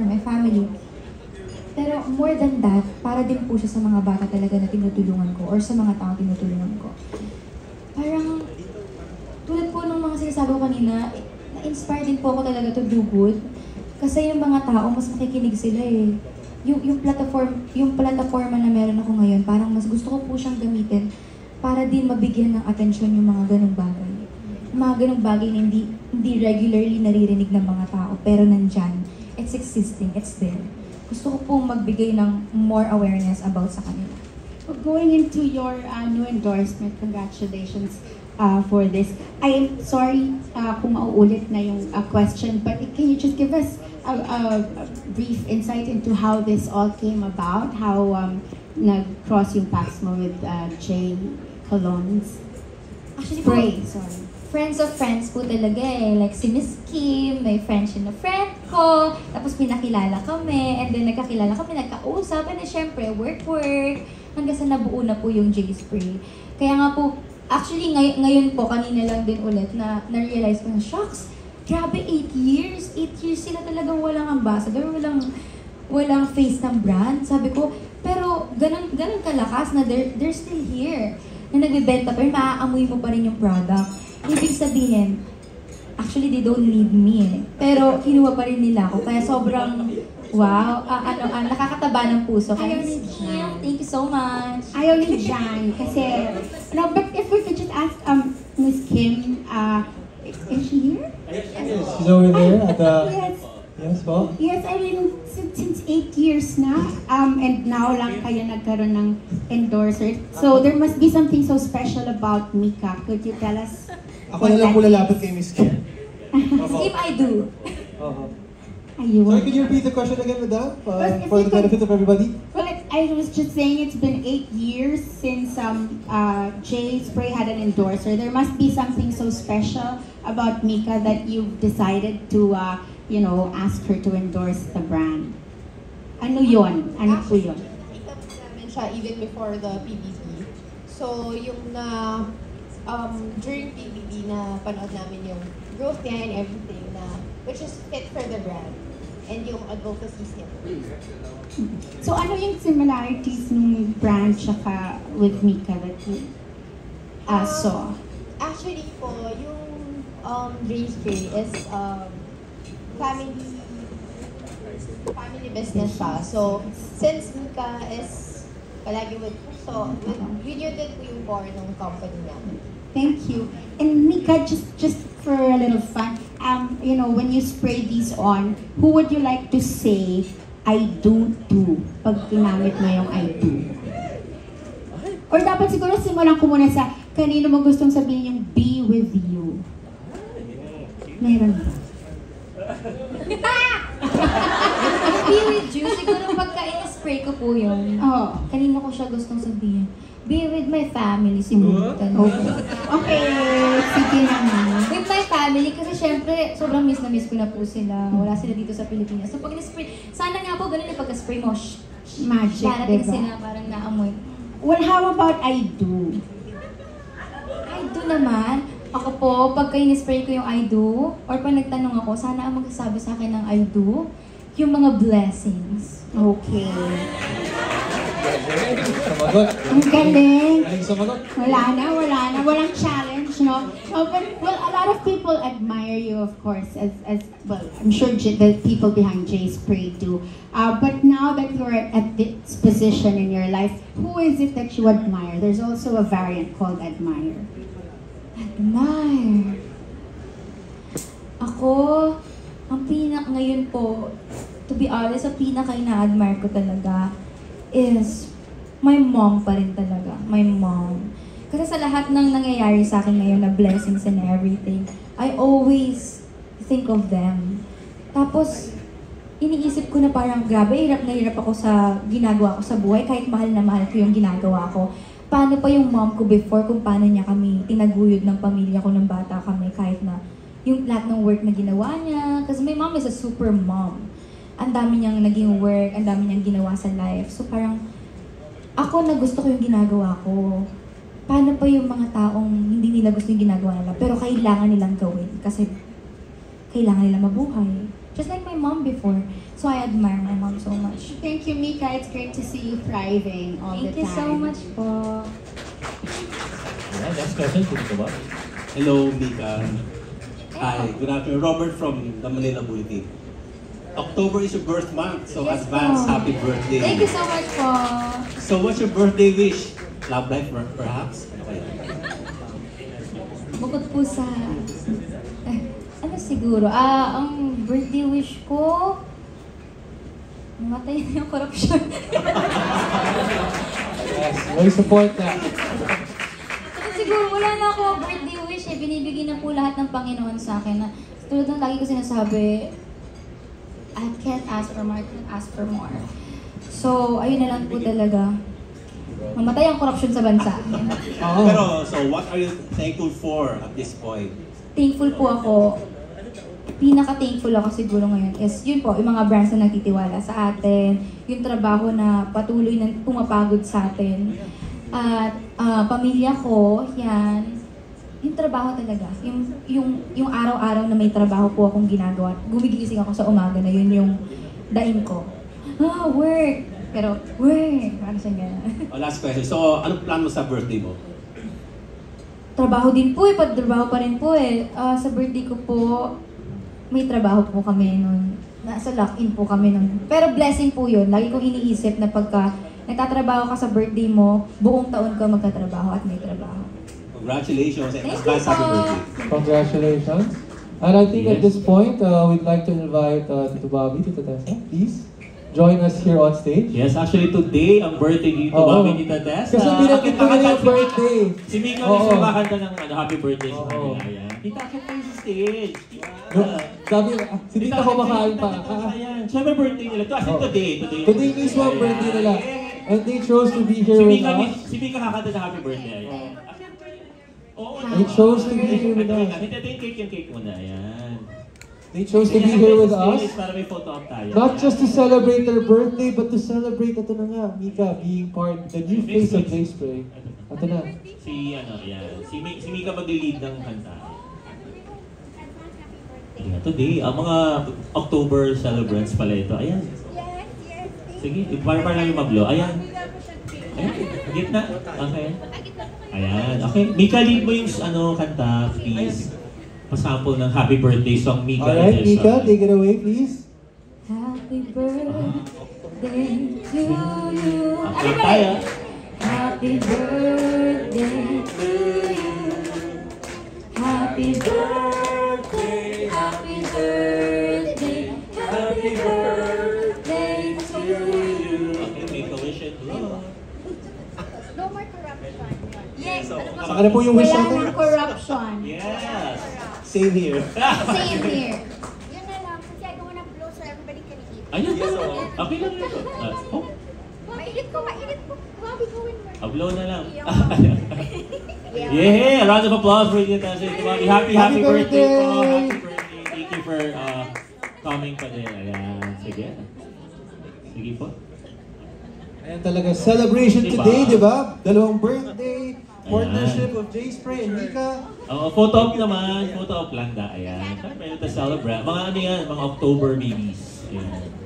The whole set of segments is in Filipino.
for my family. Pero more than that, para din po siya sa mga bata talaga na tinutulungan ko or sa mga tao tinutulungan ko. Parang, tulad po ng mga sinasabi ko kanina, na-inspire din po ako talaga to do good. Kasi yung mga tao, mas makikinig sila eh. Yung platforma na meron ako ngayon, parang mas gusto ko po siyang gamitin para din mabigyan ng atensyon yung mga ganung bagay. Mga ganung bagay na hindi regularly naririnig ng mga tao, pero nandyan. It's existing, it's there. Gusto ko pong magbigay ng more awareness about sa kanila. Going into your new endorsement, congratulations for this. I am sorry kung mauulit na yung question, but can you just give us a brief insight into how this all came about? How nag-cross yung paths mo with J. Cologne's spray? Sorry. Friends of friends po talaga eh. Like si Miss Kim, may friendship na friend ko. Tapos pinakilala kami. And then nagkakilala kami, nagkausap. And then syempre, work. Hanggang sa nabuo na po yung J-Spray. Kaya nga po, actually ngayon po, kanina lang din ulit na na-realize ko na, shocks, grabe 8 years. 8 years sila talagang walang ambassador, walang face ng brand. Sabi ko, pero ganun kalakas na they're still here. Na nagbibenta pa rin, maaamoy mo pa rin yung product. Ibig sabihin, actually they don't need me eh. Pero kinuha pa rin nila ako. Kaya sobrang, wow, nakakataba ng puso. Kaya Ayaw ni Jan. thank you so much. Ayaw ni Jan kasi, no, but if we could just ask Miss Kim, is she here? Yes, she's over there at the... Yes, po? Yes, I mean, since 8 years na, and now lang kayo nagkaroon ng endorser. So there must be something so special about Mika. Could you tell us? Ako na lang po lalapit kay Miss Kim. If I do. Ayun. Sorry, could you repeat the question again, madam? But if For you the benefit of everybody? Well, I was just saying it's been 8 years since J-Spray had an endorser. There must be something so special about Mika that you've decided to, ask her to endorse the brand. Ano yon? Ano po yun? Nakita po namin siya even before the PBB. So, yung during PBB na panood namin yung growth niya and everything which is fit for the brand. And yung advocacy niya. So, ano yung similarities ng brand tsaka with Mika that you saw? Actually po, yung J-Spray is family business siya. So, since Mika is palagi we knew din po yung core ng company namin. Thank you. And Mika, just for a little fun, when you spray these on, who would you like to say, I do to, pag ginamit mo yung I do? Or dapat siguro simulan ko muna sa kanino mo gustong sabihin yung be with you. Meron ba? Be with you, siguro pagka in-spray ko po yun. Oh. Kanina ko siya gustong sabihin. Be with my family siguro. Okay, sige naman. With my family, kasi syempre, sobrang miss na miss ko na po sila. Wala sila dito sa Pilipinas. So pag in-spray, sana nga po ganun yung pagka-spray mo, Magic, darating diba? sila, parang naamoy. Well, how about I do? I do naman. Ako po, pagka in-spray ko yung I do, or pag nagtanong ako, sana ang magsasabi sa akin ng I do, yung mga blessings. Okay. Sumagot. Ang galing. Galing sumagot. Wala na. Walang challenge, no? But, a lot of people admire you, of course, as well, I'm sure the people behind J-Spray do. But now that you're at this position in your life, who is it that you admire? There's also a variant called admire. Admire. Ako, ngayon po, to be honest, ang pinaka-ina-admire ko talaga is my mom pa rin talaga. My mom. Kasi sa lahat ng nangyayari sa akin ngayon na blessings and everything, I always think of them. Tapos, iniisip ko na parang grabe, hirap na hirap ako sa ginagawa ko sa buhay, kahit mahal na mahal ko yung ginagawa ko. Paano pa yung mom ko before, kung paano niya kami tinaguyod ng pamilya ko ng bata kami, kahit na yung lahat ng work na ginawa niya. Kasi my mom is a super mom. Ang dami niyang naging work, ang dami niyang ginawa sa life. So parang, ako na gusto ko yung ginagawa ko. Paano pa yung mga taong hindi nila gusto yung ginagawa nila, pero kailangan nilang gawin kasi kailangan nila mabuhay. Just like my mom before. So I admire my mom so much. Thank you, Mika. It's great to see you thriving all Thank the you time. so much po. Alright, next question, sino ko ba? Hello, Mika. Hi, good afternoon. Robert from the Manila Bulletin. October is your birth month, so Yes advance po. happy birthday. Thank you so much po. So what's your birthday wish? Love life, perhaps? Ano kaya? Bukod po sa... ano siguro? Ang birthday wish ko... Mamatay na yung corruption. Yes, may support na. Siguro wala na ako birthday wish eh. Binibigay na po lahat ng Panginoon sa akin. Na, tulad ng lagi ko sinasabi, I can't ask for more, I can't ask for more. So, ayun na lang po talaga. Mamatay ang corruption sa bansa. Oo. Pero, so what are you thankful for at this point? Thankful po ako. Pinaka-thankful ako siguro ngayon is yun po, yung mga brands na nagtitiwala sa atin, yung trabaho na patuloy na pumapagod sa atin. At pamilya ko, yan, yung trabaho talaga. Yung araw-araw na may trabaho po akong ginagawa. Gumigising ako sa umaga na yun yung daing ko. Work! Pero, work! Ano siya gano'n? Oh, last question. So, anong plan mo sa birthday mo? Trabaho din po eh, pagtrabaho pa rin po eh. Sa birthday ko po, may trabaho po kami nun. Nasa lock-in po kami nun. Pero blessing po yun. Lagi kong iniisip na pagka nagtatrabaho ka sa birthday mo, buong taon ka magtatrabaho at may trabaho. Congratulations and Thank advance you happy po. birthday. Congratulations. And I think at this point, we'd like to invite Tito Bobby, Tito Tessa, please join us here on stage. Yes, actually today, ang birthday dito, Oo. Mami Tita Tess. Kasi binanggit ko nila yung birthday. Si Mika Oo. mismo makanta ng happy birthday sa Oo. kanila. Ayan. Tita, akit tayo sa stage. No, sabi, si Tita kumakain pa. Ayan. Siyempre birthday nila. Ito, Oo. today. Today mismo ang birthday nila. And they chose to be here with us. Si Mika kakanta ng happy birthday. Ayan. Oo. They chose to be here with us. Ito yung cake muna. Ayan. They chose to be here with us. Para may photo op tayo. Not just to celebrate their birthday, but to celebrate, ito na nga, Mika being part, the new face of J-Spray. Ito na. Si yan. Si Mika mag-lead ng kanta. Yeah, today, ang mga October celebrants pala ito. Ayan. Sige, para lang yung mag-blow. Ayan. Ayan, gitna. Okay. Ayan. Okay, Mika, lead mo yung kanta, please. Pasample ng happy birthday song, Mika. Alright, Mika, take it away, please. Happy birthday to you. Lang tayo. Happy birthday to you. Happy birthday, happy birthday, happy birthday to you. Okay, make a wish and blow. No more corruption. Yes, Saka na po yung wish Wala natin. ng corruption. Yes. Same here. same here. Yun na lang, kasi I don't wanna blow so everybody can eat. Ayun. Okay lang yun. Oh, Mainit ko. Grabe gawin mo. blow na lang. Yeah! A round of applause for you, Tasha. Happy Happy birthday po. birthday! Happy birthday. Thank you for coming pa din. Ayan. Sige. Sige po. Ayan talaga, celebration Diba? today, di ba? Dalawang birthday, partnership of J-Spray and Mika. Photo op naman. Photo op lang da. Ayan. Siyempre, to celebrate. Mga ano yan, mga October babies. Ayan.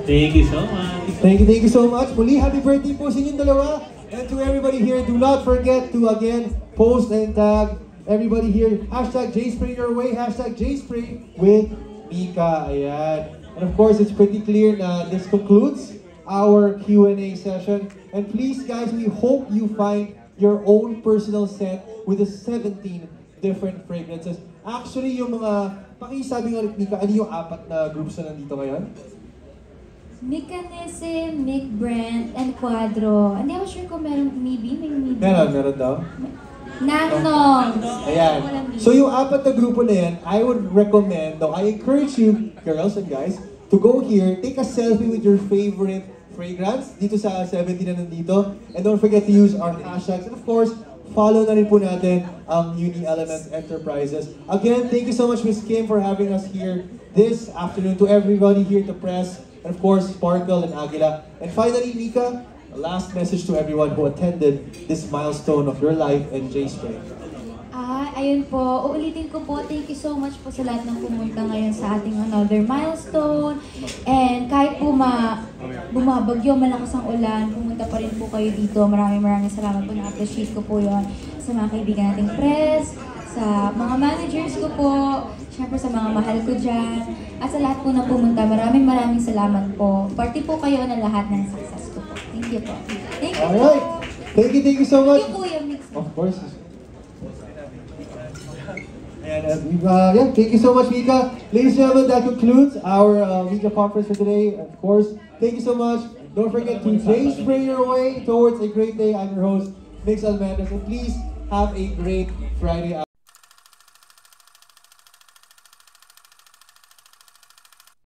Thank you so much. Thank you so much. Muli, happy birthday po sa inyong dalawa. And to everybody here, do not forget to again post and tag everybody here. Hashtag JSpray your way, hashtag JSpray with Mika. Ayan. And of course, it's pretty clear na this concludes our Q&A session. And please guys, we hope you find your own personal scent with the 17 different fragrances. Actually, yung mga, pakisabi nga ulit Mika, ano yung 4 na groups na nandito ngayon? Mechanism, Mick Brand, and Quadro. Hindi ako sure kung meron maybe. Meron daw. Nanong. Ayan. So yung 4 na grupo na yan, I would recommend, though, I encourage you, girls and guys, to go here, take a selfie with your favorite fragrance dito sa 70 na nandito. And don't forget to use our hashtags. And of course, follow na rin po natin ang Uni Elements Enterprises. Again, thank you so much, Ms. Kim, for having us here this afternoon. To everybody here at the press, and of course, Sparkle and Aguila. And finally, Mika, a last message to everyone who attended this milestone of your life and J-Spray. Ayun po. Uulitin ko po, thank you so much po sa lahat ng pumunta ngayon sa ating another milestone. And kahit po bumabagyo, malakas ang ulan, pumunta pa rin po kayo dito. Maraming salamat po. Na-appreciate ko po yun sa mga kaibigan nating press, sa mga managers ko po, syempre sa mga mahal ko dyan, at sa lahat po na pumunta. Maraming salamat po. Party po kayo ng lahat ng success ko po. Thank you po. Thank you Alright. po. Thank you so much. Thank you, Kuya Mix. Of course. And thank you so much, Mika. Ladies and gentlemen, that concludes our media conference for today. Of course, thank you so much. Don't forget to Jay Spray your way towards a great day. I'm your host, Mix Almendez, and please have a great Friday.